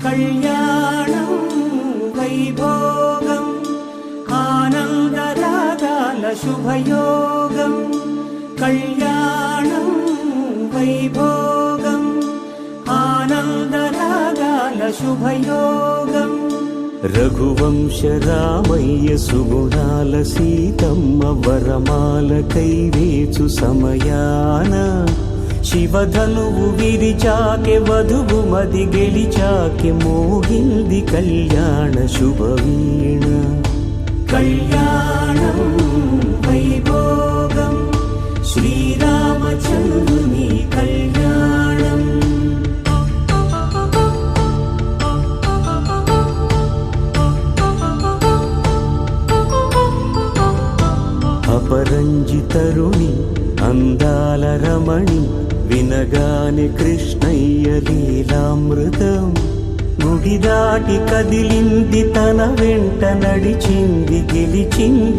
కళ్యాణం వైభోగం ఆనందరాగాల శుభయోగం. కళ్యాణం వైభోగం ఆనందరాగాల శుభయోగం. రఘువంశ రామయ్య సుగుణాల సీతమ్మ వరమాల కైవేచు సమయాన శివధనువు విరిచాకె వధువు మది గెలిచాకె మోగింది కళ్యాణ శుభవీణ. కళ్యాణం వైభోగం శ్రీరామచంద్రుని కళ్యాణం. అపరంజి తరుణి అందాల రమణి వినగానే కృష్ణయ్య లీలామృతం. గుడి దాటి కదిలింది తన వెంట నడిచింది గెలిచింది